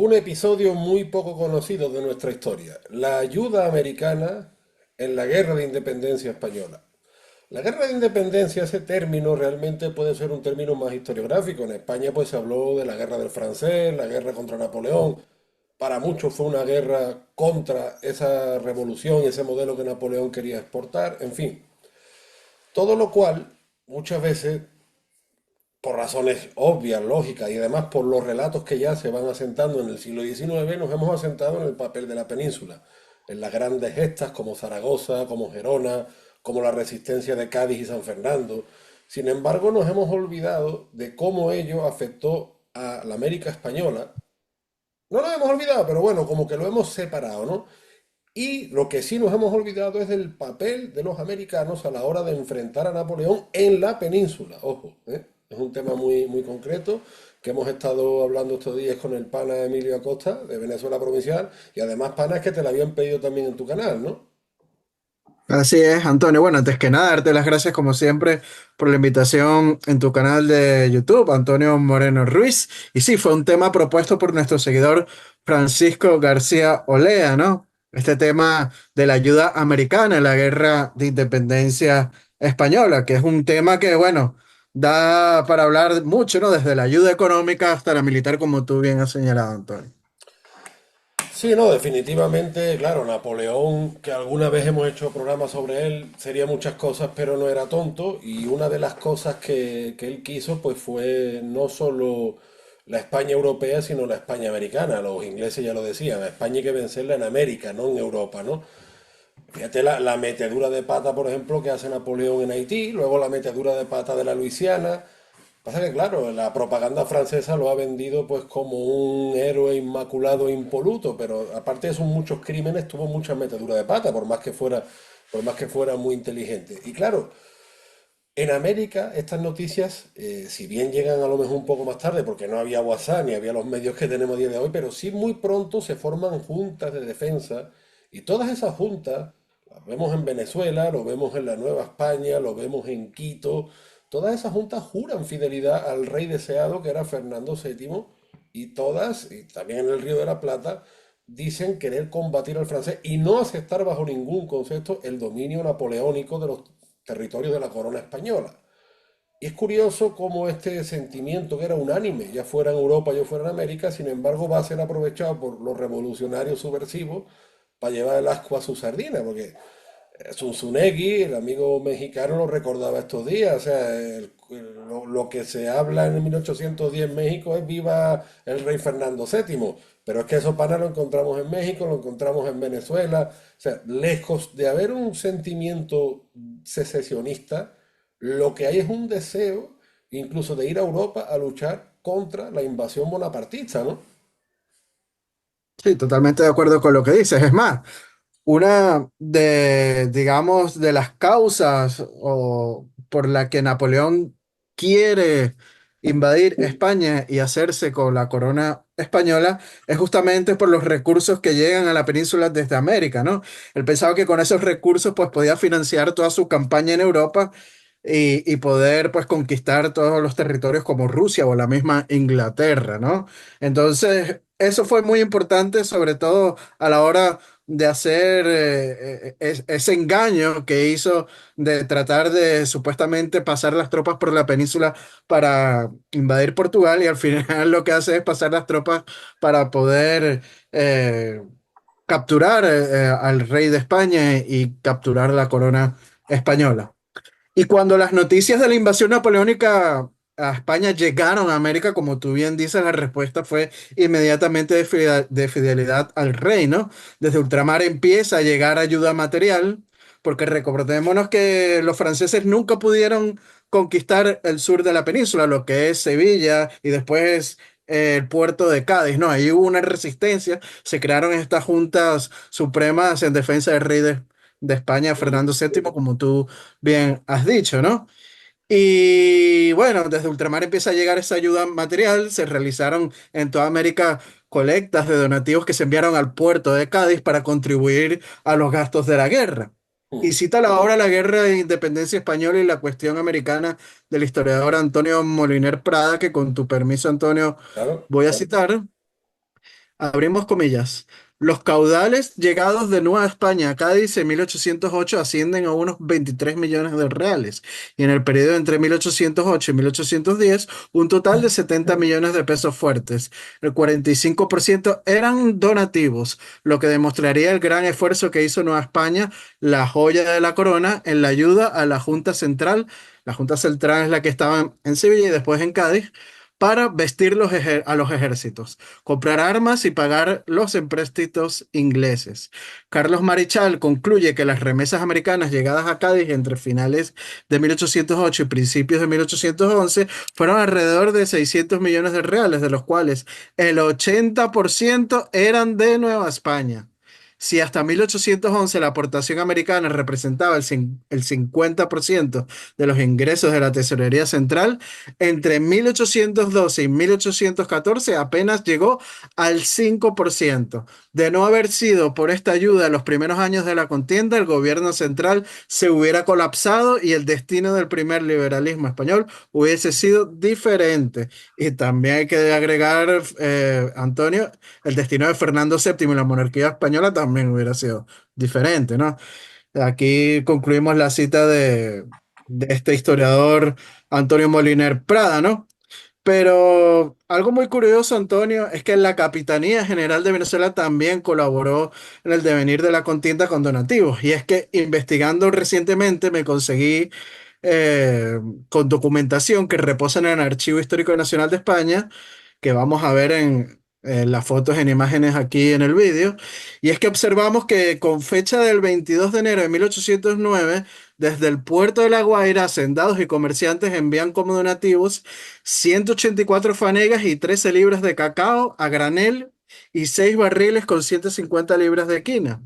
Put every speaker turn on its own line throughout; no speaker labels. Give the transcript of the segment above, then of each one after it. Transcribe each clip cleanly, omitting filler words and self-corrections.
Un episodio muy poco conocido de nuestra historia, la ayuda americana en la Guerra de Independencia Española. La Guerra de Independencia, ese término realmente puede ser un término más historiográfico. En España pues se habló de la Guerra del Francés, la guerra contra Napoleón. Para muchos fue una guerra contra esa revolución y ese modelo que Napoleón quería exportar, en fin. Todo lo cual muchas veces por razones obvias, lógicas y además por los relatos que ya se van asentando en el siglo XIX, nos hemos asentado en el papel de la península, en las grandes gestas como Zaragoza, como Gerona, como la resistencia de Cádiz y San Fernando. Sin embargo, nos hemos olvidado de cómo ello afectó a la América española. No lo hemos olvidado, pero bueno, como que lo hemos separado, ¿no? Y lo que sí nos hemos olvidado es del papel de los americanos a la hora de enfrentar a Napoleón en la península. Ojo, ¿eh? Es un tema muy, muy concreto que hemos estado hablando estos días con el pana Emilio Acosta de Venezuela Provincial y además pana es que te la habían pedido también en tu canal, ¿no?
Así es, Antonio. Bueno, antes que nada, darte las gracias como siempre por la invitación en tu canal de YouTube, Antonio Moreno Ruiz. Y sí, fue un tema propuesto por nuestro seguidor Francisco García Olea, ¿no? Este tema de la ayuda americana en la guerra de independencia española, que es un tema que, bueno, da para hablar mucho, ¿no? Desde la ayuda económica hasta la militar, como tú bien has señalado, Antonio.
Sí, no, definitivamente, claro, Napoleón, que alguna vez hemos hecho programas sobre él, sería muchas cosas, pero no era tonto. Y una de las cosas que él quiso, pues fue no solo la España europea, sino la España americana. Los ingleses ya lo decían, a España hay que vencerla en América, no en Europa, ¿no? Fíjate la metedura de pata, por ejemplo, que hace Napoleón en Haití, luego la metedura de pata de la Luisiana. Pasa que, claro, la propaganda francesa lo ha vendido pues como un héroe inmaculado e impoluto, pero aparte de esos muchos crímenes tuvo muchas meteduras de pata, por más que fuera muy inteligente. Y claro, en América estas noticias, si bien llegan a lo mejor un poco más tarde, porque no había WhatsApp ni había los medios que tenemos a día de hoy, pero sí muy pronto se forman juntas de defensa y todas esas juntas, las vemos en Venezuela, lo vemos en la Nueva España, lo vemos en Quito, todas esas juntas juran fidelidad al rey deseado que era Fernando VII y todas, y también en el Río de la Plata, dicen querer combatir al francés y no aceptar bajo ningún concepto el dominio napoleónico de los territorios de la corona española. Y es curioso cómo este sentimiento que era unánime, ya fuera en Europa, ya fuera en América, sin embargo va a ser aprovechado por los revolucionarios subversivos para llevar el asco a su sardina, porque Zunzunegui, el amigo mexicano, lo recordaba estos días. O sea, lo que se habla en 1810 en México es viva el rey Fernando VII. Pero es que eso pana lo encontramos en México, lo encontramos en Venezuela. O sea, lejos de haber un sentimiento secesionista, lo que hay es un deseo incluso de ir a Europa a luchar contra la invasión bonapartista, ¿no?
Sí, totalmente de acuerdo con lo que dices. Es más, una de, digamos, de las causas o por la que Napoleón quiere invadir España y hacerse con la corona española es justamente por los recursos que llegan a la península desde América, ¿no? Él pensaba que con esos recursos pues podía financiar toda su campaña en Europa y poder pues conquistar todos los territorios como Rusia o la misma Inglaterra, ¿no? Entonces, eso fue muy importante, sobre todo a la hora de hacer ese engaño que hizo de tratar de supuestamente pasar las tropas por la península para invadir Portugal y al final lo que hace es pasar las tropas para poder capturar al rey de España y capturar la corona española. Y cuando las noticias de la invasión napoleónica a España llegaron a América, como tú bien dices, la respuesta fue inmediatamente de fidelidad al rey, ¿no? Desde ultramar empieza a llegar ayuda material, porque recordémonos que los franceses nunca pudieron conquistar el sur de la península, lo que es Sevilla y después el puerto de Cádiz, ¿no? Ahí hubo una resistencia, se crearon estas juntas supremas en defensa del rey de España, Fernando VII, como tú bien has dicho, ¿no? Y bueno, desde ultramar empieza a llegar esa ayuda material, se realizaron en toda América colectas de donativos que se enviaron al puerto de Cádiz para contribuir a los gastos de la guerra. Y cita la obra La Guerra de Independencia Española y la cuestión americana del historiador Antonio Moliner Prada, que con tu permiso, Antonio,
Claro.
voy a citar. Abrimos comillas. Los caudales llegados de Nueva España a Cádiz en 1808 ascienden a unos 23 millones de reales y en el periodo entre 1808 y 1810 un total de 70 millones de pesos fuertes. El 45% eran donativos, lo que demostraría el gran esfuerzo que hizo Nueva España, la joya de la corona, en la ayuda a la Junta Central. La Junta Central es la que estaba en Sevilla y después en Cádiz para vestir a los ejércitos, comprar armas y pagar los empréstitos ingleses. Carlos Marichal concluye que las remesas americanas llegadas a Cádiz entre finales de 1808 y principios de 1811 fueron alrededor de 600 millones de reales, de los cuales el 80% eran de Nueva España. Si hasta 1811 la aportación americana representaba el 50% de los ingresos de la Tesorería Central, entre 1812 y 1814 apenas llegó al 5%. De no haber sido por esta ayuda en los primeros años de la contienda, el gobierno central se hubiera colapsado y el destino del primer liberalismo español hubiese sido diferente. Y también hay que agregar, Antonio, el destino de Fernando VII y la monarquía española también hubiera sido diferente, ¿no? Aquí concluimos la cita de este historiador Antonio Moliner Prada, ¿no? Pero algo muy curioso, Antonio, es que la Capitanía General de Venezuela también colaboró en el devenir de la contienda con donativos. Y es que investigando recientemente me conseguí eh, con documentación que reposa en el Archivo Histórico Nacional de España, que vamos a ver en las fotos, en imágenes aquí en el vídeo. Y es que observamos que con fecha del 22 de enero de 1809, desde el puerto de La Guaira, hacendados y comerciantes envían como donativos 184 fanegas y 13 libras de cacao a granel y 6 barriles con 150 libras de quina.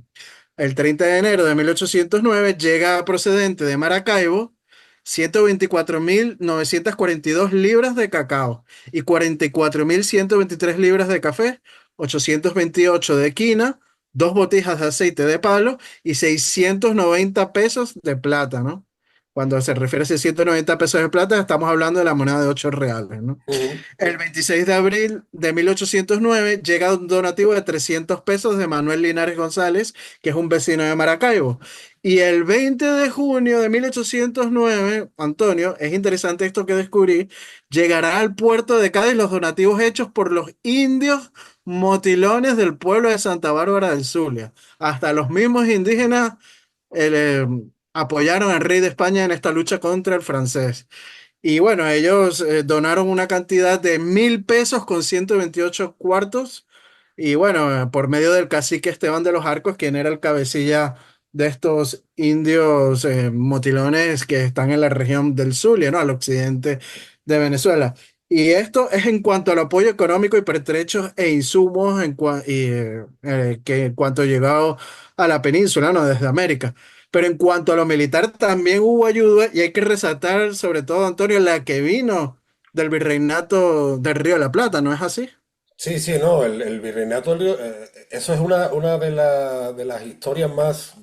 El 30 de enero de 1809 llega procedente de Maracaibo 124.942 libras de cacao y 44.123 libras de café, 828 de quina, dos botijas de aceite de palo y 690 pesos de plata, ¿no? Cuando se refiere a 690 pesos de plata, estamos hablando de la moneda de 8 reales, ¿no?
Ujú.
El 26 de abril de 1809 llega un donativo de 300 pesos de Manuel Linares González, que es un vecino de Maracaibo. Y el 20 de junio de 1809, Antonio, es interesante esto que descubrí, llegará al puerto de Cádiz los donativos hechos por los indios motilones del pueblo de Santa Bárbara del Zulia. Hasta los mismos indígenas eh, apoyaron al rey de España en esta lucha contra el francés. Y bueno, ellos donaron una cantidad de 1.000 pesos con 128 cuartos. Y bueno, por medio del cacique Esteban de los Arcos, quien era el cabecilla de estos indios motilones que están en la región del Zulia, ¿no? Al occidente de Venezuela. Y esto es en cuanto al apoyo económico y pertrechos e insumos que en cuanto llegado a la península, ¿no? Desde América. Pero en cuanto a lo militar, también hubo ayuda y hay que resaltar, sobre todo, Antonio, la que vino del virreinato del Río de la Plata, ¿no es así?
Sí, sí, no, el virreinato del Río, eso es una de las historias más,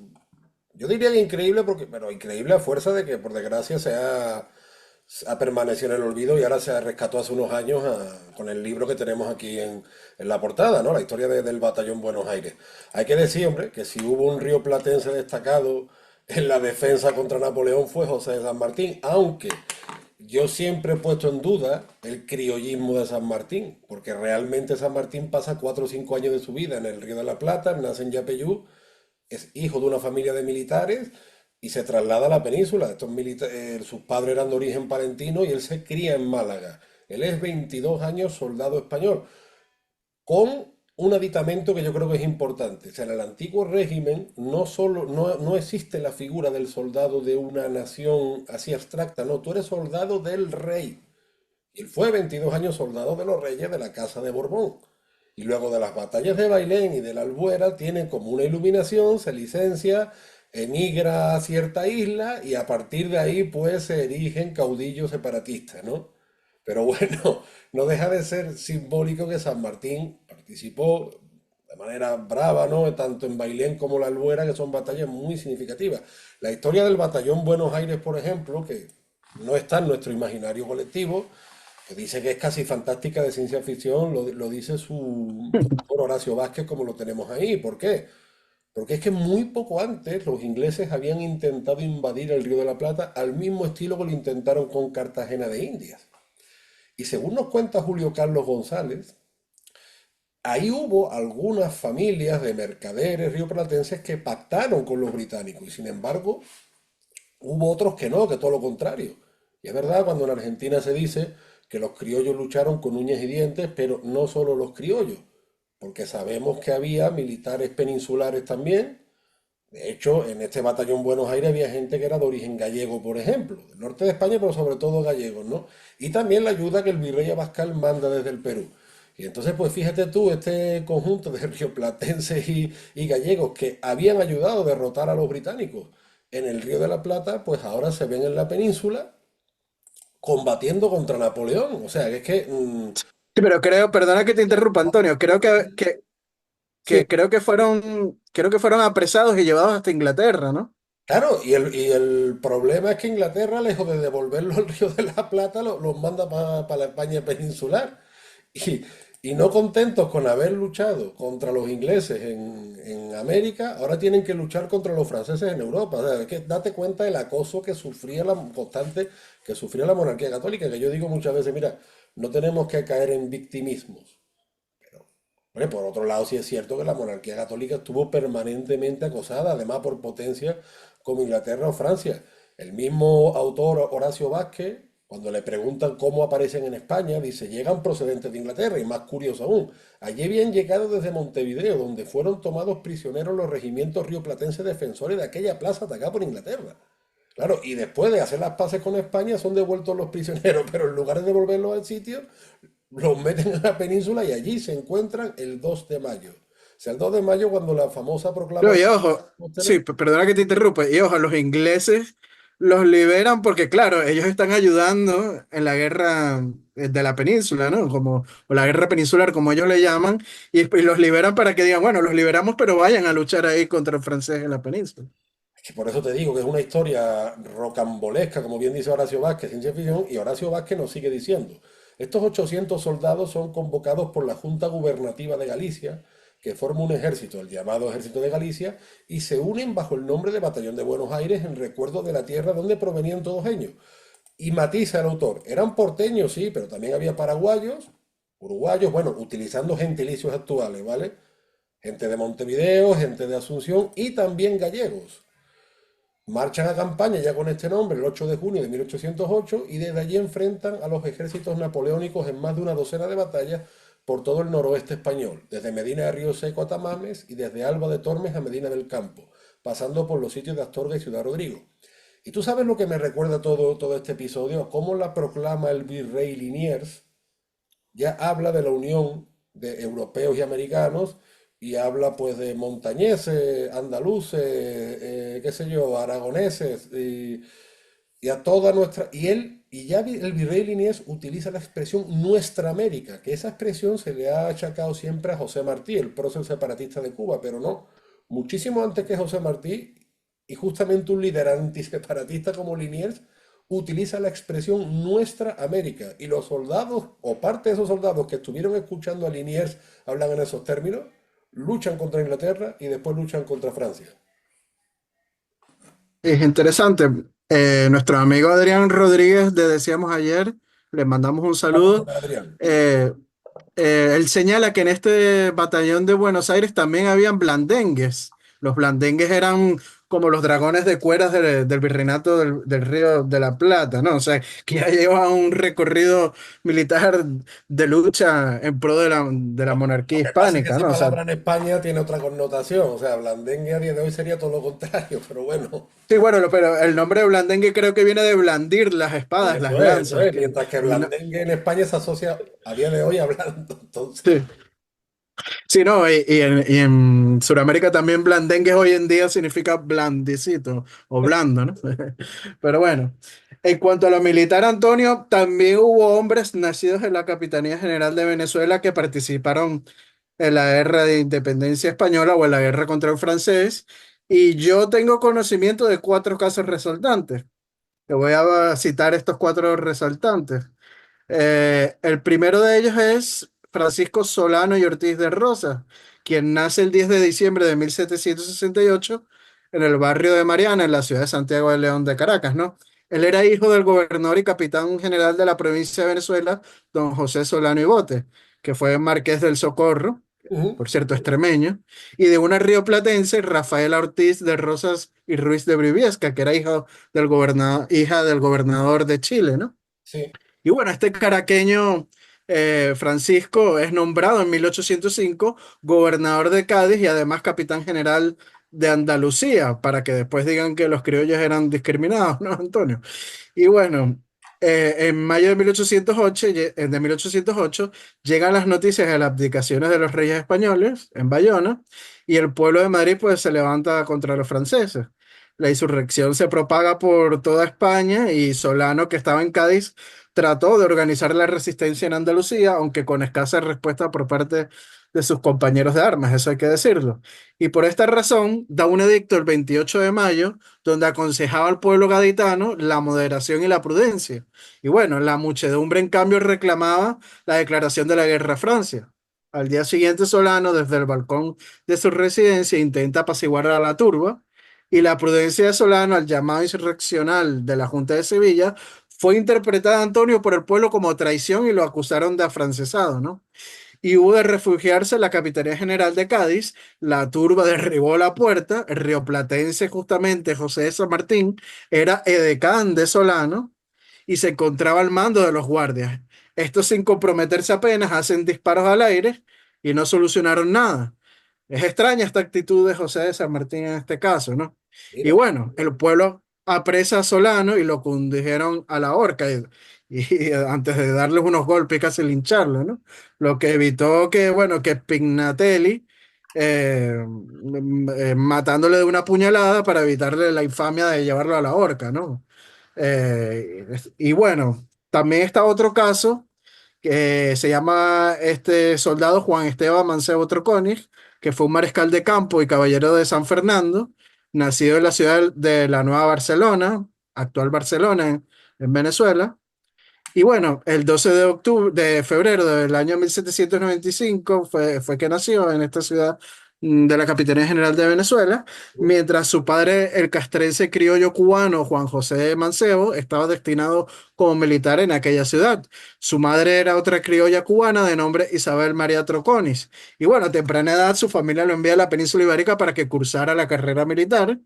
yo diría que increíble, porque, pero increíble a fuerza de que por desgracia ha permanecido en el olvido y ahora se rescató hace unos años con el libro que tenemos aquí en la portada, ¿no? La historia del Batallón Buenos Aires. Hay que decir, hombre, que si hubo un río platense destacado en la defensa contra Napoleón fue José de San Martín, aunque yo siempre he puesto en duda el criollismo de San Martín, porque realmente San Martín pasa 4 o 5 años de su vida en el Río de la Plata, nace en Yapeyú, es hijo de una familia de militares y se traslada a la península. Sus padres eran de origen palentino y él se cría en Málaga. Él es 22 años soldado español, con un aditamento que yo creo que es importante. O sea, en el antiguo régimen no existe la figura del soldado de una nación así abstracta, no, tú eres soldado del rey. Y él fue 22 años soldado de los reyes de la Casa de Borbón. Y luego de las batallas de Bailén y de la Albuera tiene como una iluminación, se licencia, emigra a cierta isla y a partir de ahí pues se erigen caudillos separatistas, ¿no? Pero bueno, no deja de ser simbólico que San Martín participó de manera brava, ¿no? Tanto en Bailén como la Albuera, que son batallas muy significativas. La historia del batallón Buenos Aires, por ejemplo, que no está en nuestro imaginario colectivo, Dice que es casi fantástica de ciencia ficción, lo dice su autor Horacio Vázquez como lo tenemos ahí. ¿Por qué? Porque es que muy poco antes los ingleses habían intentado invadir el Río de la Plata al mismo estilo que lo intentaron con Cartagena de Indias. Y según nos cuenta Julio Carlos González, ahí hubo algunas familias de mercaderes rioplatenses que pactaron con los británicos y sin embargo hubo otros que no, que todo lo contrario. Y es verdad cuando en Argentina se dice que los criollos lucharon con uñas y dientes, pero no solo los criollos, porque sabemos que había militares peninsulares también. De hecho, en este batallón Buenos Aires había gente que era de origen gallego, por ejemplo, del norte de España, pero sobre todo gallegos, ¿no? Y también la ayuda que el virrey Abascal manda desde el Perú. Y entonces, pues fíjate tú, este conjunto de rioplatenses y gallegos que habían ayudado a derrotar a los británicos en el Río de la Plata, pues ahora se ven en la península combatiendo contra Napoleón. O sea, que es que...
Sí, pero creo, perdona que te interrumpa, Antonio,
sí,
creo que fueron apresados y llevados hasta Inglaterra, ¿no?
claro, y el problema es que Inglaterra, lejos de devolverlo al Río de la Plata, los manda para la España peninsular. Y, y no contentos con haber luchado contra los ingleses en América, ahora tienen que luchar contra los franceses en Europa. O sea, es que date cuenta del acoso que sufría la constante, que sufría la monarquía católica, que yo digo muchas veces, mira, no tenemos que caer en victimismos. Hombre, por otro lado, sí es cierto que la monarquía católica estuvo permanentemente acosada, además por potencias como Inglaterra o Francia. El mismo autor Horacio Vázquez, cuando le preguntan cómo aparecen en España, dice, llegan procedentes de Inglaterra, y más curioso aún, allí habían llegado desde Montevideo, donde fueron tomados prisioneros los regimientos rioplatenses defensores de aquella plaza atacada por Inglaterra. Claro, y después de hacer las paces con España son devueltos los prisioneros, pero en lugar de devolverlos al sitio, los meten en la península y allí se encuentran el 2 de mayo. O sea, el 2 de mayo cuando la famosa
No,
proclamación
y ojo,
de
sí, perdona que te interrumpa, y ojo, los ingleses los liberan porque, claro, ellos están ayudando en la guerra de la península, ¿no? Como, o la guerra peninsular, como ellos le llaman, y los liberan para que digan, bueno, los liberamos, pero vayan a luchar ahí contra el francés en la península.
que por eso te digo que es una historia rocambolesca, como bien dice Horacio Vázquez, ciencia ficción, y Horacio Vázquez nos sigue diciendo, estos 800 soldados son convocados por la Junta Gubernativa de Galicia, que forma un ejército, el llamado Ejército de Galicia, y se unen bajo el nombre de Batallón de Buenos Aires en recuerdo de la tierra donde provenían todos ellos. Y matiza el autor, eran porteños, sí, pero también había paraguayos, uruguayos, bueno, utilizando gentilicios actuales, ¿vale? Gente de Montevideo, gente de Asunción y también gallegos. Marchan a campaña ya con este nombre el 8 de junio de 1808 y desde allí enfrentan a los ejércitos napoleónicos en más de una docena de batallas por todo el noroeste español, desde Medina de Río Seco a Tamames y desde Alba de Tormes a Medina del Campo, pasando por los sitios de Astorga y Ciudad Rodrigo. Y tú sabes lo que me recuerda todo este episodio, cómo la proclama el virrey Liniers, ya habla de la unión de europeos y americanos y habla pues de montañeses, andaluces, qué sé yo, aragoneses y a toda nuestra... Y él, y ya el virrey Liniers utiliza la expresión Nuestra América, que esa expresión se le ha achacado siempre a José Martí, el prócer separatista de Cuba, pero no, muchísimo antes que José Martí, y justamente un líder antiseparatista como Liniers utiliza la expresión Nuestra América. Y los soldados, o parte de esos soldados que estuvieron escuchando a Liniers hablan en esos términos, luchan contra Inglaterra y después luchan contra Francia.
Es interesante. Nuestro amigo Adrián Rodríguez, le decíamos ayer, le mandamos un
Vamos
saludo.
con Adrián.
eh, Él señala que en este batallón de Buenos Aires también habían blandengues. Los blandengues eran como los dragones de cueras del virreinato del Río de la Plata, ¿no? O sea, que ya lleva un recorrido militar de lucha en pro de la monarquía
Lo que pasa es que
hispánica,
esa
¿no? O sea,
palabra en España tiene otra connotación, o sea, blandengue a día de hoy sería todo lo contrario, pero bueno,
sí, bueno, pero el nombre de blandengue creo que viene de blandir las espadas, las
eso
lanzas,
es, mientras que
y no-
blandengue en España se asocia a día de hoy hablando, entonces,
sí. Sí, no, y en Sudamérica también blandengue hoy en día significa blandecito o blando, ¿no? Pero bueno, en cuanto a lo militar, Antonio, también hubo hombres nacidos en la Capitanía General de Venezuela que participaron en la guerra de independencia española o en la guerra contra el francés, y yo tengo conocimiento de cuatro casos resaltantes. Te voy a citar estos cuatro resaltantes. El primero de ellos es Francisco Solano y Ortiz de Rosas, quien nace el 10 de diciembre de 1768 en el barrio de Mariana, en la ciudad de Santiago de León de Caracas, ¿no? Él era hijo del gobernador y capitán general de la provincia de Venezuela, don José Solano y Bote, que fue marqués del Socorro,
Ujú.
por cierto, extremeño, y de una rioplatense, Rafaela Ortiz de Rosas y Ruiz de Briviesca, que era hija del gobernador de Chile, ¿no?
Sí.
Y bueno, este caraqueño Francisco es nombrado en 1805 gobernador de Cádiz y además capitán general de Andalucía, para que después digan que los criollos eran discriminados, ¿no, Antonio? Y bueno, en mayo de 1808, de 1808 llegan las noticias de las abdicaciones de los reyes españoles en Bayona y el pueblo de Madrid pues se levanta contra los franceses. La insurrección se propaga por toda España y Solano, que estaba en Cádiz, trató de organizar la resistencia en Andalucía, aunque con escasa respuesta por parte de sus compañeros de armas, eso hay que decirlo. Y por esta razón da un edicto el 28 de mayo donde aconsejaba al pueblo gaditano la moderación y la prudencia. Y bueno, la muchedumbre en cambio reclamaba la declaración de la guerra a Francia. Al día siguiente, Solano, desde el balcón de su residencia, intenta apaciguar a la turba, y la prudencia de Solano al llamado insurreccional de la Junta de Sevilla fue interpretada, Antonio, por el pueblo como traición y lo acusaron de afrancesado, ¿no? Y hubo de refugiarse en la Capitanía General de Cádiz. La turba derribó la puerta. El rioplatense, justamente José de San Martín, era edecán de Solano y se encontraba al mando de los guardias. Estos, sin comprometerse apenas, hacen disparos al aire y no solucionaron nada. Es extraña esta actitud de José de San Martín en este caso, ¿no? Y
Mira.
bueno, el pueblo apresa a Solano y lo condujeron a la horca y antes de darles unos golpes y casi lincharlo, ¿no? Lo que evitó que, bueno, que Pignatelli, matándole de una puñalada para evitarle la infamia de llevarlo a la horca, ¿no? Y bueno, también está otro caso que se llama este soldado Juan Esteban Mancebo Troconis, que fue un mariscal de campo y caballero de San Fernando, nacido en la ciudad de la Nueva Barcelona, actual Barcelona, en Venezuela. Y bueno, el 12 de octubre, de febrero del año 1795 fue que nació en esta ciudad de la Capitanía General de Venezuela, mientras su padre, el castrense criollo cubano Juan José Mancebo, estaba destinado como militar en aquella ciudad. Su madre era otra criolla cubana de nombre Isabel María Troconis. Y bueno, a temprana edad su familia lo envía a la península ibérica para que cursara la carrera militar.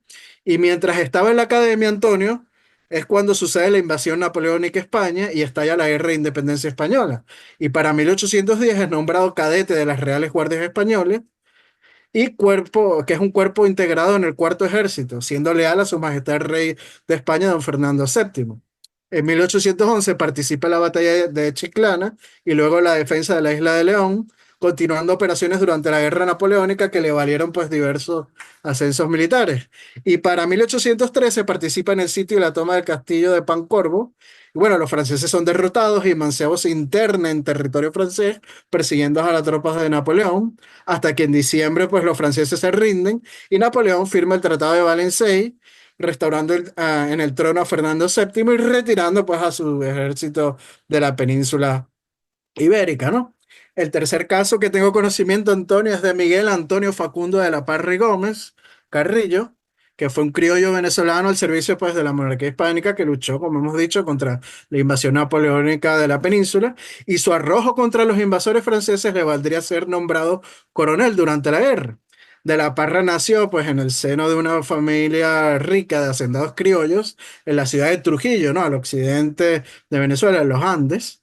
Y mientras estaba en la academia, Antonio, es cuando sucede la invasión napoleónica a España y estalla la Guerra de Independencia Española. Y para 1810 es nombrado cadete de las Reales Guardias Españoles y que es un cuerpo integrado en el Cuarto Ejército, siendo leal a su majestad el rey de España, don Fernando VII. En 1811 participa en la batalla de Chiclana y luego en la defensa de la isla de León, continuando operaciones durante la Guerra Napoleónica que le valieron pues diversos ascensos militares. Y para 1813 participa en el sitio y la toma del castillo de Pancorvo. Y bueno, los franceses son derrotados y Mancebo se interna en territorio francés persiguiendo a las tropas de Napoleón hasta que en diciembre pues los franceses se rinden y Napoleón firma el Tratado de Valenciennes, restaurando en el trono a Fernando VII y retirando pues a su ejército de la península ibérica, ¿no? El tercer caso que tengo conocimiento, Antonio, es de Miguel Antonio Facundo de la Parra y Gómez Carrillo, que fue un criollo venezolano al servicio pues de la monarquía hispánica que luchó, como hemos dicho, contra la invasión napoleónica de la península y su arrojo contra los invasores franceses le valdría ser nombrado coronel durante la guerra. De la Parra nació pues en el seno de una familia rica de hacendados criollos en la ciudad de Trujillo, ¿no? Al occidente de Venezuela, en los Andes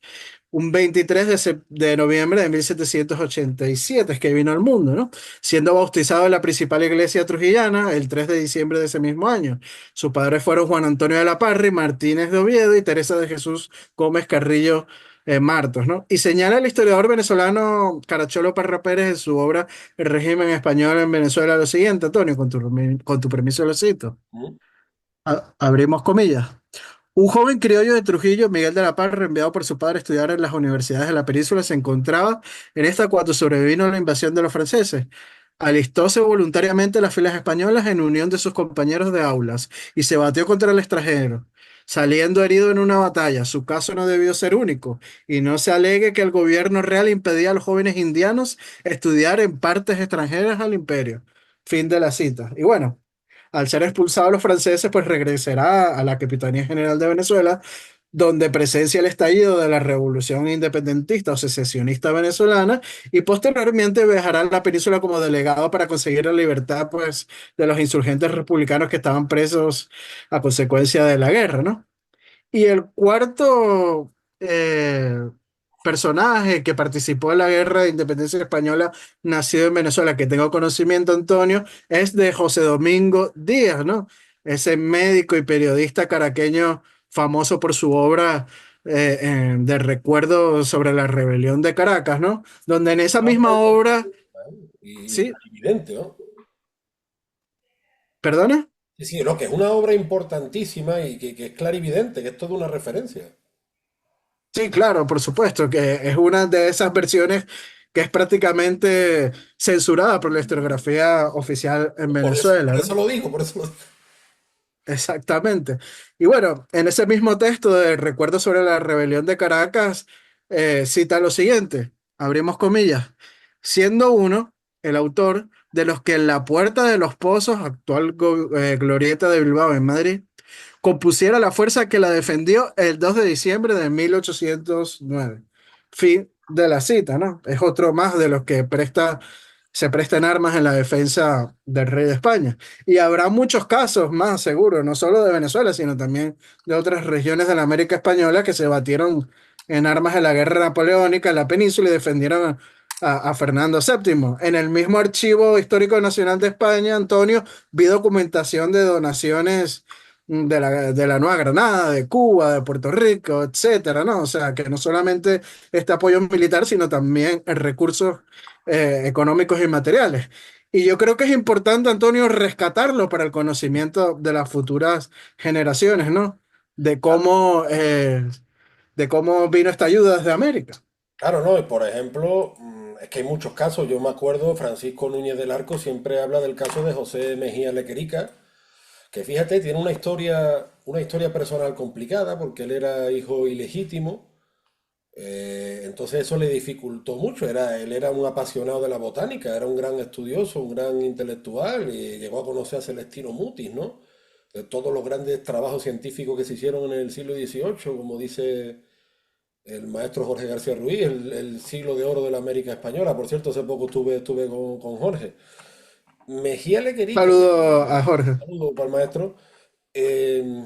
un 23 de noviembre de 1787 es que vino al mundo, ¿no? Siendo bautizado en la principal iglesia trujillana el 3 de diciembre de ese mismo año. Sus padres fueron Juan Antonio de la Parra, Martínez de Oviedo y Teresa de Jesús Gómez Carrillo Martos, ¿no? Y señala el historiador venezolano Caracholo Parra Pérez en su obra El régimen español en Venezuela lo siguiente, Antonio, con tu permiso lo cito.
Mm.
Abrimos comillas. Un joven criollo de Trujillo, Miguel de la Parra, enviado por su padre a estudiar en las universidades de la península, se encontraba en esta cuando sobrevino la invasión de los franceses. Alistóse voluntariamente en las filas españolas en unión de sus compañeros de aulas y se batió contra el extranjero. saliendo herido en una batalla. Su caso no debió ser único, y no se alegue que el gobierno real impedía a los jóvenes indianos estudiar en partes extranjeras al imperio. Fin de la cita. Y bueno, al ser expulsados los franceses, pues regresará a la Capitanía General de Venezuela, donde presencia el estallido de la revolución independentista o secesionista venezolana, y posteriormente viajará a la península como delegado para conseguir la libertad, pues, de los insurgentes republicanos que estaban presos a consecuencia de la guerra, ¿no? Y el cuarto personaje que participó en la Guerra de Independencia Española, nacido en Venezuela, que tengo conocimiento, Antonio, es de José Domingo Díaz, ¿no? Ese médico y periodista caraqueño famoso por su obra de recuerdo sobre la rebelión de Caracas, ¿no? Donde en esa
Bastante
misma obra,
importantísima, ¿eh? Y
sí,
clarividente, ¿no?
perdona.
Sí, sí, no, que es una obra importantísima y que es clarividente, que es toda una referencia.
Sí, claro, por supuesto, que es una de esas versiones que es prácticamente censurada por la historiografía oficial en
Por
Venezuela,
eso
¿no?
lo digo, por eso lo digo.
Exactamente. Y bueno, en ese mismo texto de Recuerdo sobre la rebelión de Caracas, cita lo siguiente, abrimos comillas, siendo uno, el autor, de los que en la Puerta de los Pozos, actual glorieta de Bilbao en Madrid, compusiera la fuerza que la defendió el 2 de diciembre de 1809. Fin de la cita, ¿no? Es otro más de los que se prestan armas en la defensa del rey de España. Y habrá muchos casos más, seguro, no solo de Venezuela, sino también de otras regiones de la América Española que se batieron en armas en la guerra napoleónica en la península y defendieron a Fernando VII. En el mismo Archivo Histórico Nacional de España, Antonio, vi documentación de donaciones de la Nueva Granada, de Cuba, de Puerto Rico, etcétera, ¿no? O sea, que no solamente este apoyo militar, sino también en recursos económicos y materiales. Y yo creo que es importante, Antonio, rescatarlo para el conocimiento de las futuras generaciones, ¿no? De cómo, eh, de cómo vino esta ayuda desde América.
Claro, no, y por ejemplo, es que hay muchos casos. Yo me acuerdo, Francisco Núñez del Arco siempre habla del caso de José Mejía Lequerica, que fíjate, tiene una historia personal complicada porque él era hijo ilegítimo. Entonces eso le dificultó mucho. Él era un apasionado de la botánica, era un gran estudioso, un gran intelectual y llegó a conocer a Celestino Mutis, ¿no? De todos los grandes trabajos científicos que se hicieron en el siglo XVIII, como dice el maestro Jorge García Ruiz, el siglo de oro de la América Española. Por cierto, hace poco estuve con Jorge. Mejía Lequerica,
Saludo a Jorge.
saludo para el maestro. eh,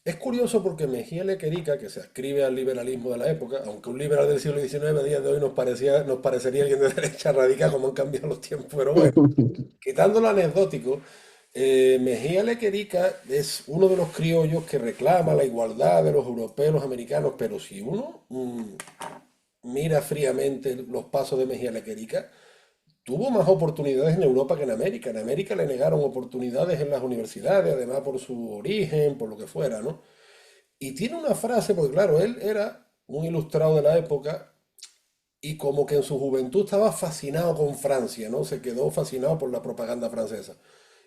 es curioso porque Mejía Lequerica, que se ascribe al liberalismo de la época, aunque un liberal del siglo XIX a día de hoy nos parecería alguien de derecha radical como han cambiado los tiempos, pero bueno, quitando lo anecdótico, Mejía Lequerica es uno de los criollos que reclama la igualdad de los europeos, los americanos, pero si uno mira fríamente los pasos de Mejía Lequerica, tuvo más oportunidades en Europa que en América. En América le negaron oportunidades en las universidades, además por su origen, por lo que fuera, ¿no? Y tiene una frase, porque claro, él era un ilustrado de la época y como que en su juventud estaba fascinado con Francia, ¿no? Se quedó fascinado por la propaganda francesa.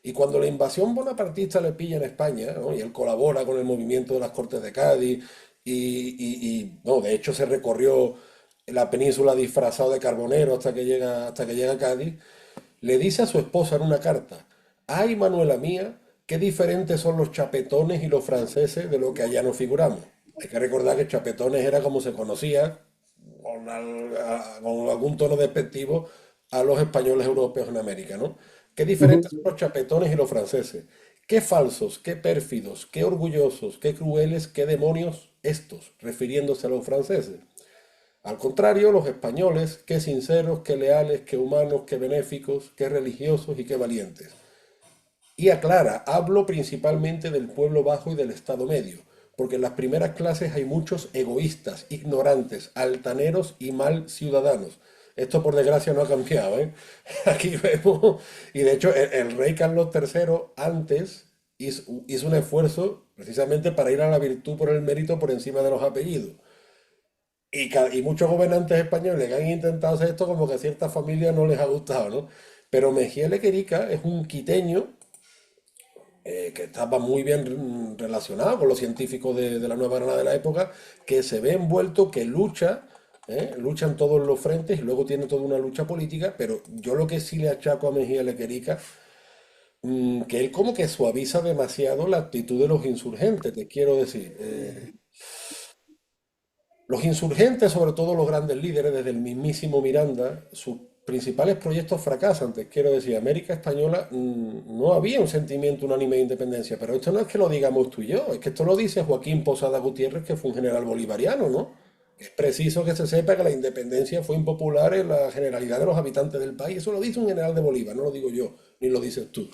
Y cuando la invasión bonapartista le pilla en España, ¿no? Y él colabora con el movimiento de las Cortes de Cádiz, no, de hecho se recorrió la península disfrazado de carbonero hasta que llega a Cádiz, le dice a su esposa en una carta, ay Manuela mía, qué diferentes son los chapetones y los franceses de lo que allá nos figuramos. Hay que recordar que chapetones era como se conocía, con algún tono despectivo, a los españoles europeos en América, ¿no? Qué diferentes son los chapetones y los franceses. Qué falsos, qué pérfidos, qué orgullosos, qué crueles, qué demonios estos, refiriéndose a los franceses. Al contrario, los españoles, qué sinceros, qué leales, qué humanos, qué benéficos, qué religiosos y qué valientes. Y aclara, hablo principalmente del pueblo bajo y del estado medio, porque en las primeras clases hay muchos egoístas, ignorantes, altaneros y mal ciudadanos. Esto por desgracia no ha cambiado, ¿eh? Aquí vemos, y de hecho el rey Carlos III antes hizo un esfuerzo precisamente para ir a la virtud por el mérito por encima de los apellidos. Y muchos gobernantes españoles que han intentado hacer esto como que a ciertas familias no les ha gustado, ¿no? Pero Mejía Lequerica es un quiteño que estaba muy bien relacionado con los científicos de la Nueva Granada de la época, que se ve envuelto, que lucha, lucha en todos los frentes y luego tiene toda una lucha política, pero yo lo que sí le achaco a Mejía Lequerica, que él como que suaviza demasiado la actitud de los insurgentes, te quiero decir. Los insurgentes, sobre todo los grandes líderes, desde el mismísimo Miranda, sus principales proyectos fracasan. Te quiero decir, América Española no había un sentimiento unánime de independencia, pero esto no es que lo digamos tú y yo, es que esto lo dice Joaquín Posada Gutiérrez, que fue un general bolivariano, ¿no? Es preciso que se sepa que la independencia fue impopular en la generalidad de los habitantes del país. Eso lo dice un general de Bolívar, no lo digo yo, ni lo dices tú.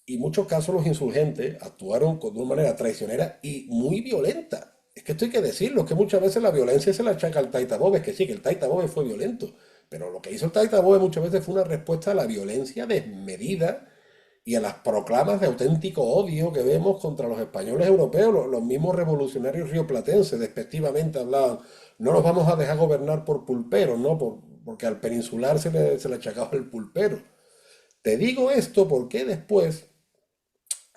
Y en muchos casos los insurgentes actuaron de una manera traicionera y muy violenta. Es que esto hay que decirlo, es que muchas veces la violencia se la achaca al Taita Bóvez, que sí, que el Taita Bóvez fue violento, pero lo que hizo el Taita Bóvez muchas veces fue una respuesta a la violencia desmedida y a las proclamas de auténtico odio que vemos contra los españoles europeos. Los mismos revolucionarios rioplatenses despectivamente hablaban, no nos vamos a dejar gobernar por pulperos, ¿no? Porque al peninsular se le achacaba el pulpero. Te digo esto porque después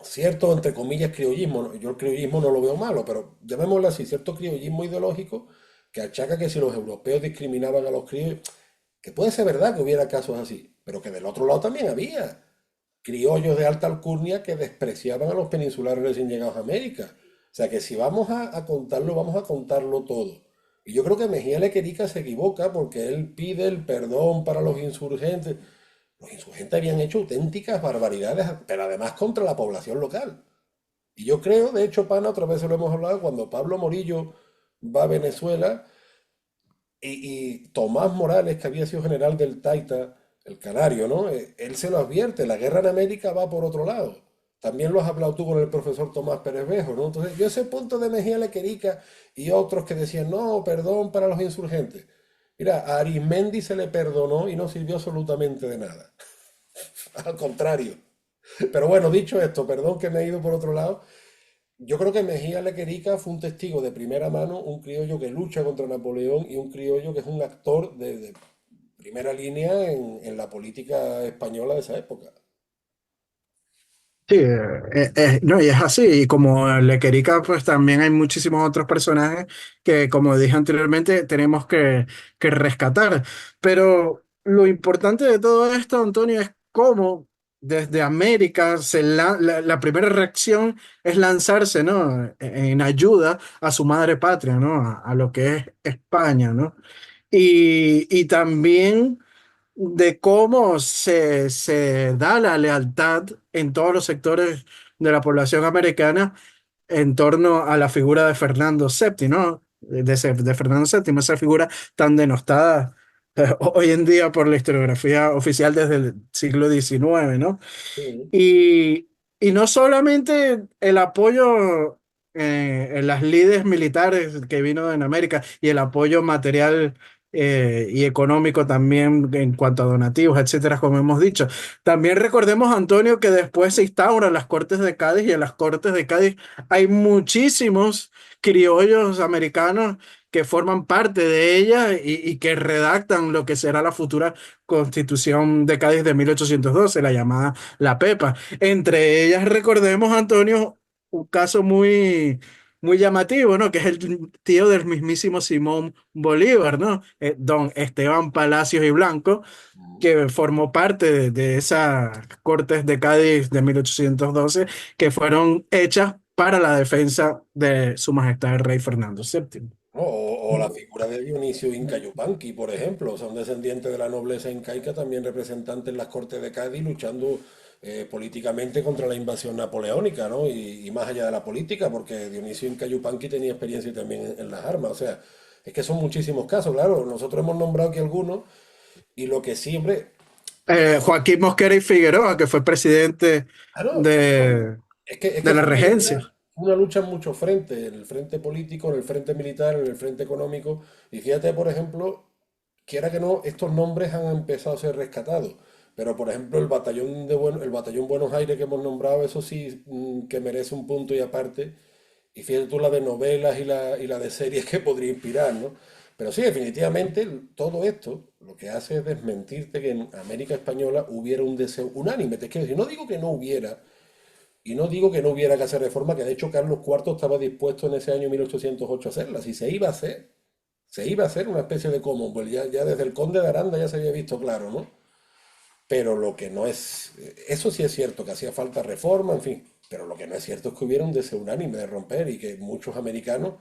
cierto, entre comillas, criollismo, yo el criollismo no lo veo malo, pero llamémoslo así, cierto criollismo ideológico que achaca que si los europeos discriminaban a los criollos, que puede ser verdad que hubiera casos así, pero que del otro lado también había criollos de alta alcurnia que despreciaban a los peninsulares recién llegados a América. O sea que si vamos a contarlo, vamos a contarlo todo. Y yo creo que Mejía Lequerica se equivoca porque él pide el perdón para los insurgentes. Los insurgentes habían hecho auténticas barbaridades, pero además contra la población local. Y yo creo, de hecho, Pana, otra vez se lo hemos hablado, cuando Pablo Morillo va a Venezuela y Tomás Morales, que había sido general del Taita, el Canario, ¿no? Él se lo advierte, la guerra en América va por otro lado. También lo has hablado tú con el profesor Tomás Pérez Bejo, ¿no? Entonces, yo ese punto de Mejía Lequerica y otros que decían, no, perdón para los insurgentes. Mira, a Arismendi se le perdonó y no sirvió absolutamente de nada. Al contrario. Pero bueno, dicho esto, perdón que me he ido por otro lado. Yo creo que Mejía Lequerica fue un testigo de primera mano, un criollo que lucha contra Napoleón y un criollo que es un actor de primera línea en la política española de esa época.
Sí, no, y es así, y como Lequerica, pues también hay muchísimos otros personajes que, como dije anteriormente, tenemos que rescatar. Pero lo importante de todo esto, Antonio, es cómo desde América la primera reacción es lanzarse, ¿no? En ayuda a su madre patria, ¿no? A lo que es España, ¿no? Y también de cómo se da la lealtad en todos los sectores de la población americana en torno a la figura de Fernando VII, ¿no? De Fernando VII, esa figura tan denostada hoy en día por la historiografía oficial desde el siglo XIX, ¿no?
Sí.
Y, y no solamente el apoyo en las lides militares que vino en América y el apoyo material y económico también en cuanto a donativos, etcétera, como hemos dicho. También recordemos, Antonio, que después se instauran las Cortes de Cádiz y en las Cortes de Cádiz hay muchísimos criollos americanos que forman parte de ella y que redactan lo que será la futura Constitución de Cádiz de 1812, la llamada la Pepa. Entre ellas, recordemos, Antonio, un caso muy llamativo, ¿no? Que es el tío del mismísimo Simón Bolívar, ¿no? Don Esteban Palacios y Blanco, que formó parte de esas Cortes de Cádiz de 1812, que fueron hechas para la defensa de Su Majestad el Rey Fernando VII.
¿No? O la figura de Dionisio Inca Yupanqui, por ejemplo, son descendientes de la nobleza incaica, también representantes en las Cortes de Cádiz luchando políticamente contra la invasión napoleónica, ¿no? Y más allá de la política, porque Dionisio Inca Yupanqui tenía experiencia también en las armas, o sea, es que son muchísimos casos, claro, nosotros hemos nombrado aquí algunos y lo que siempre,
Joaquín Mosquera y Figueroa, que fue presidente
claro,
de,
es que
de la
fue
regencia.
una lucha en muchos frentes, en el frente político, en el frente militar, en el frente económico, y fíjate, por ejemplo, quiera que no, estos nombres han empezado a ser rescatados. Pero, por ejemplo, el batallón Buenos Aires que hemos nombrado, eso sí que merece un punto y aparte. Y fíjate tú la de novelas y la de series que podría inspirar, ¿no? Pero sí, definitivamente todo esto lo que hace es desmentirte que en América Española hubiera un deseo unánime. Te quiero decir, no digo que no hubiera, Y no digo que no hubiera que hacer reforma, que de hecho Carlos IV estaba dispuesto en ese año 1808 a hacerlas, y se iba a hacer. Se iba a hacer una especie de Commonwealth, ya desde el conde de Aranda ya se había visto claro, ¿no? Pero lo que no es, eso sí es cierto, que hacía falta reforma, en fin, pero lo que no es cierto es que hubiera un deseo unánime de romper y que muchos americanos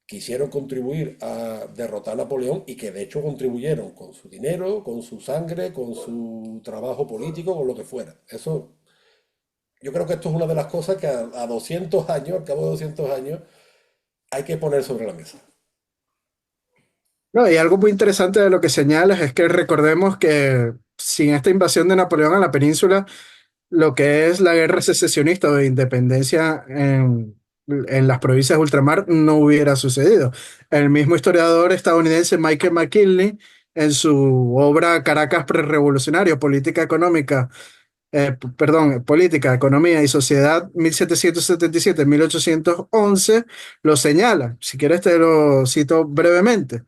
quisieron contribuir a derrotar a Napoleón y que de hecho contribuyeron con su dinero, con su sangre, con su trabajo político, con lo que fuera. Eso, yo creo que esto es una de las cosas que a 200 años, al cabo de 200 años, hay que poner sobre la mesa.
No, y algo muy interesante de lo que señalas es que recordemos que sin esta invasión de Napoleón a la península, lo que es la guerra secesionista o de independencia en las provincias de ultramar no hubiera sucedido. El mismo historiador estadounidense Michael McKinley, en su obra Caracas Prerrevolucionario, Política Económica, perdón, Política, Economía y Sociedad 1777-1811, lo señala. Si quieres te lo cito brevemente.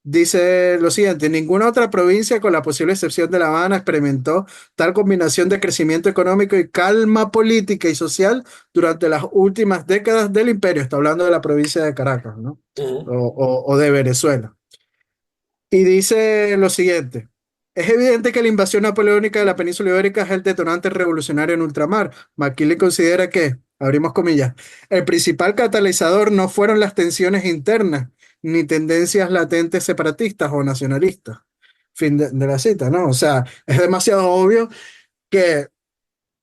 Dice lo siguiente, ninguna otra provincia, con la posible excepción de La Habana, experimentó tal combinación de crecimiento económico y calma política y social durante las últimas décadas del imperio. Está hablando de la provincia de Caracas, ¿no?
Ujú.
O de Venezuela. Y dice lo siguiente. Es evidente que la invasión napoleónica de la península ibérica es el detonante revolucionario en ultramar. McKinley considera que, abrimos comillas, el principal catalizador no fueron las tensiones internas ni tendencias latentes separatistas o nacionalistas. Fin de la cita, ¿no? O sea, es demasiado obvio que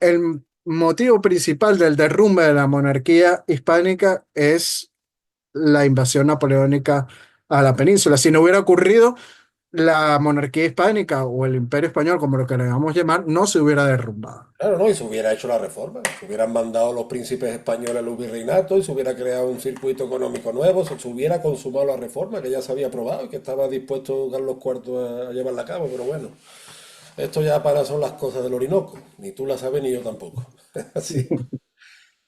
el motivo principal del derrumbe de la monarquía hispánica es la invasión napoleónica a la península. Si no hubiera ocurrido, la monarquía hispánica o el imperio español, como lo queramos llamar, no se hubiera derrumbado.
Claro, ¿no? Y se hubiera hecho la reforma, se hubieran mandado los príncipes españoles al virreinato y se hubiera creado un circuito económico nuevo, se hubiera consumado la reforma que ya se había aprobado y que estaba dispuesto Carlos IV a llevarla a cabo, pero bueno, esto ya para son las cosas del Orinoco, ni tú las sabes ni yo tampoco. Así,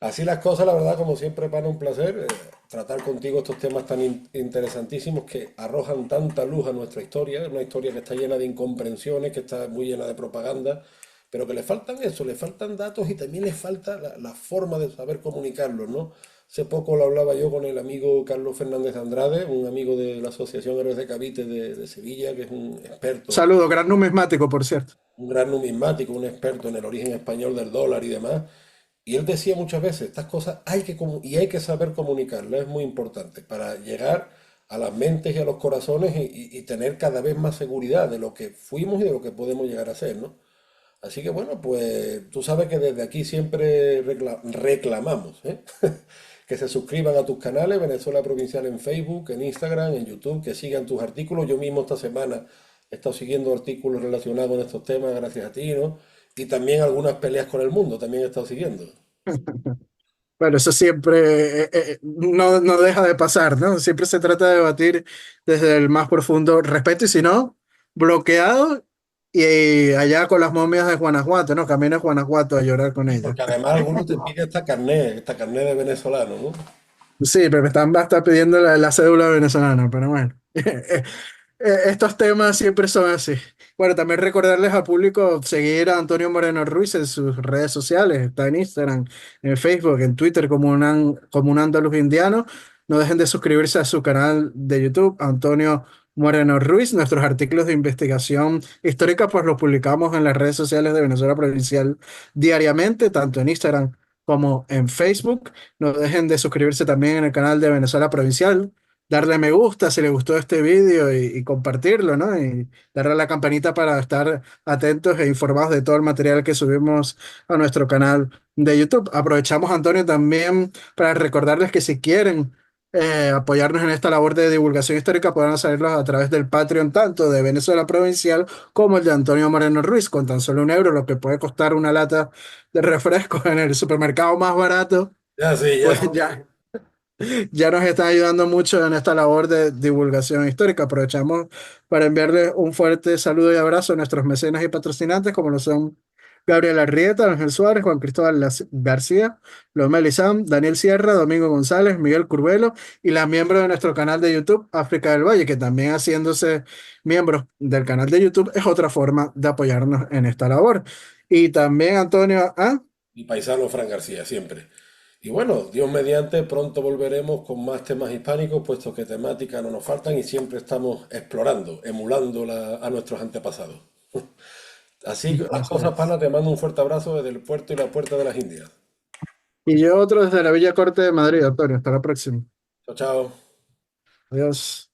así las cosas, la verdad, como siempre, para un placer tratar contigo estos temas tan interesantísimos que arrojan tanta luz a nuestra historia, una historia que está llena de incomprensiones, que está muy llena de propaganda, pero que le faltan eso, le faltan datos y también le falta la forma de saber comunicarlos, ¿no? Hace poco lo hablaba yo con el amigo Carlos Fernández Andrade, un amigo de la Asociación Héroes de Cavite de Sevilla, que es un experto,
Saludo, gran numismático, por cierto.
un gran numismático, un experto en el origen español del dólar y demás. Y él decía muchas veces, estas cosas hay que, y hay que saber comunicarlas, es muy importante para llegar a las mentes y a los corazones y tener cada vez más seguridad de lo que fuimos y de lo que podemos llegar a ser, ¿no? Así que bueno, pues tú sabes que desde aquí siempre reclamamos, ¿eh? Que se suscriban a tus canales, Venezuela Provincial en Facebook, en Instagram, en YouTube, que sigan tus artículos. Yo mismo esta semana he estado siguiendo artículos relacionados con estos temas gracias a ti, ¿no? Y también algunas peleas con el mundo, también he estado siguiendo.
Bueno, eso siempre no deja de pasar, ¿no? Siempre se trata de debatir desde el más profundo respeto y si no, bloqueado y allá con las momias de Guanajuato, ¿no? Camino a Guanajuato a llorar con
Y
ellas.
porque además algunos te piden esta carnet de venezolano, ¿no?
Sí, pero me están hasta pidiendo la cédula venezolana, pero bueno. Estos temas siempre son así. Bueno, también recordarles al público seguir a Antonio Moreno Ruiz en sus redes sociales. Está en Instagram, en Facebook, en Twitter como un andaluz indiano. No dejen de suscribirse a su canal de YouTube, Antonio Moreno Ruiz. Nuestros artículos de investigación histórica pues los publicamos en las redes sociales de Venezuela Provincial diariamente, tanto en Instagram como en Facebook. No dejen de suscribirse también en el canal de Venezuela Provincial, darle me gusta si le gustó este vídeo y compartirlo, ¿no? Y darle a la campanita para estar atentos e informados de todo el material que subimos a nuestro canal de YouTube. Aprovechamos, Antonio, también para recordarles que si quieren apoyarnos en esta labor de divulgación histórica, pueden hacerlo a través del Patreon, tanto de Venezuela Provincial como el de Antonio Moreno Ruiz, con tan solo €1, lo que puede costar una lata de refresco en el supermercado más barato,
Ya sí, ya
pues
sí.
ya nos está ayudando mucho en esta labor de divulgación histórica. Aprovechamos para enviarles un fuerte saludo y abrazo a nuestros mecenas y patrocinantes, como lo son Gabriel Arrieta, Ángel Suárez, Juan Cristóbal García, Lomel Sam, Daniel Sierra, Domingo González, Miguel Curvelo y las miembros de nuestro canal de YouTube, África del Valle, que también haciéndose miembros del canal de YouTube es otra forma de apoyarnos en esta labor. Y también, Antonio, ¿ah?
Mi paisano Fran García, siempre. Y bueno, Dios mediante, pronto volveremos con más temas hispánicos, puesto que temáticas no nos faltan y siempre estamos explorando, emulando a nuestros antepasados. Así que las
Así
cosas,
es.
pana, te mando un fuerte abrazo desde el puerto y la puerta de las Indias.
Y yo otro desde la Villa Corte de Madrid, Antonio. Hasta la próxima.
Chao, chao.
Adiós.